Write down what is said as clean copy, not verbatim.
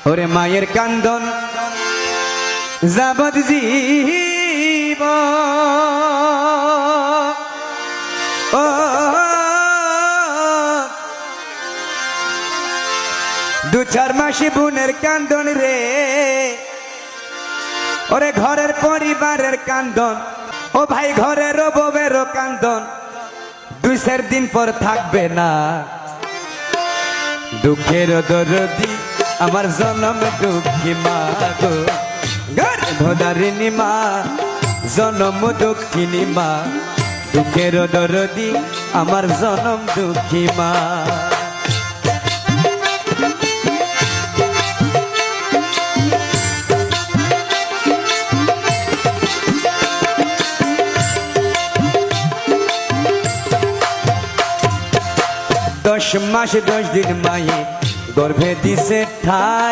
ওরে মায়ের কান্দন যাবৎ জীব ও দু চার মাসে বোনের কান্দন রে ওরে ঘরের পরিবারের কান্দন ও ভাই ঘরের বউয়েরও কান্দন দুই চার দিন পর থাকবে না দুঃখের দরদি আমার জনম দুঃখী মা গো গর্ভধারিণী মা জনম দুঃখিনী মা দুঃখের দরদি আমার জনম দুঃখী মা দশ মাস 10 দিন মায়ে গর্ভে দিছে ঠাই